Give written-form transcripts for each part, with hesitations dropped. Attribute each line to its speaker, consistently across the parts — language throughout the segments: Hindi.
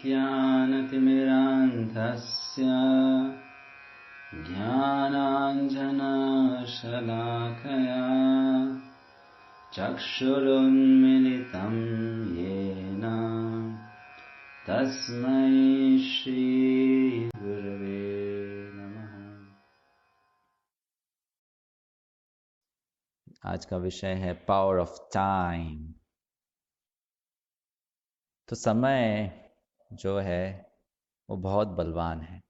Speaker 1: अज्ञानतिमिरान्धस्य ज्ञानाञ्जनशलाकया चक्षुरुन्मिलितं येन तस्मै श्रीगुरवे नमः। आज का विषय है पावर ऑफ टाइम। तो समय जो है वो बहुत बलवान है।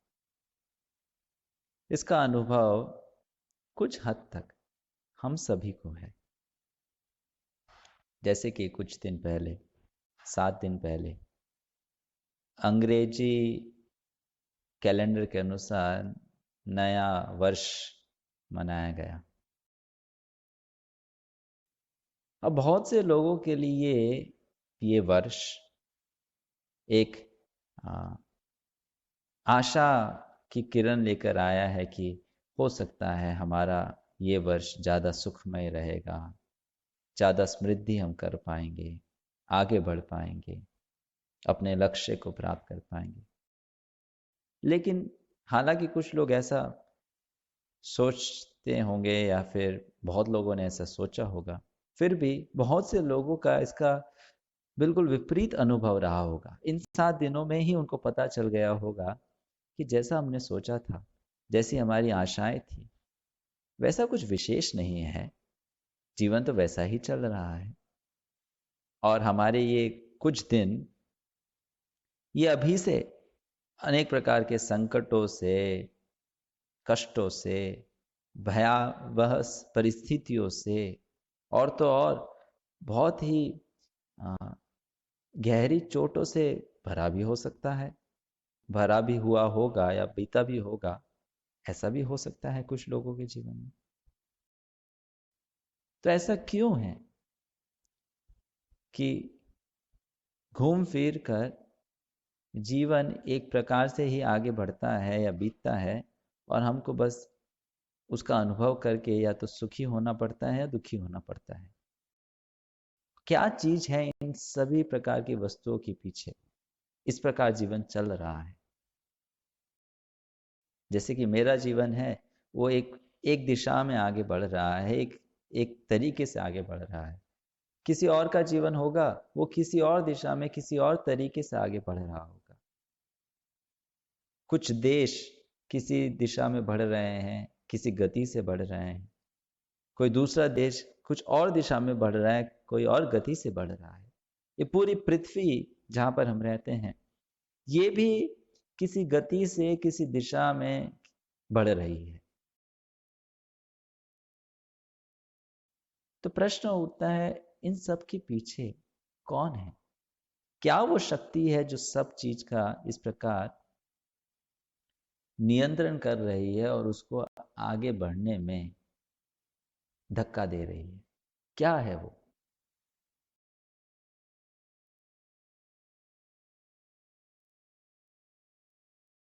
Speaker 1: इसका अनुभव कुछ हद तक हम सभी को है। जैसे कि कुछ दिन पहले, 7 दिन पहले, अंग्रेजी कैलेंडर के अनुसार नया वर्ष मनाया गया। अब बहुत से लोगों के लिए ये वर्ष एक आशा की किरण लेकर आया है कि हो सकता है हमारा ये वर्ष ज़्यादा सुखमय रहेगा, ज़्यादा समृद्धि हम कर पाएंगे, आगे बढ़ पाएंगे, अपने लक्ष्य को प्राप्त कर पाएंगे। लेकिन हालांकि कुछ लोग ऐसा सोचते होंगे या फिर बहुत लोगों ने ऐसा सोचा होगा, फिर भी बहुत से लोगों का इसका बिल्कुल विपरीत अनुभव रहा होगा। इन 7 दिनों में ही उनको पता चल गया होगा कि जैसा हमने सोचा था, जैसी हमारी आशाएं थी, वैसा कुछ विशेष नहीं है। जीवन तो वैसा ही चल रहा है और हमारे ये कुछ दिन ये अभी से अनेक प्रकार के संकटों से, कष्टों से, भयावह परिस्थितियों से और तो और बहुत ही गहरी चोटों से भरा भी हो सकता है, भरा भी हुआ होगा या बीता भी होगा। ऐसा भी हो सकता है कुछ लोगों के जीवन में। तो ऐसा क्यों है कि घूम फिर कर जीवन एक प्रकार से ही आगे बढ़ता है या बीतता है और हमको बस उसका अनुभव करके या तो सुखी होना पड़ता है या दुखी होना पड़ता है? क्या चीज है इन सभी प्रकार की वस्तुओं के पीछे इस प्रकार जीवन चल रहा है? जैसे कि मेरा जीवन है वो एक दिशा में आगे बढ़ रहा है, एक तरीके से आगे बढ़ रहा है। किसी और का जीवन होगा वो किसी और दिशा में किसी और तरीके से आगे बढ़ रहा होगा। कुछ देश किसी दिशा में बढ़ रहे हैं, किसी गति से बढ़ रहे हैं। कोई दूसरा देश कुछ और दिशा में बढ़ रहा है, कोई और गति से बढ़ रहा है। ये पूरी पृथ्वी जहां पर हम रहते हैं ये भी किसी गति से किसी दिशा में बढ़ रही है। तो प्रश्न उठता है, इन सब के पीछे कौन है? क्या वो शक्ति है जो सब चीज का इस प्रकार नियंत्रण कर रही है और उसको आगे बढ़ने में धक्का दे रही है? क्या है वो?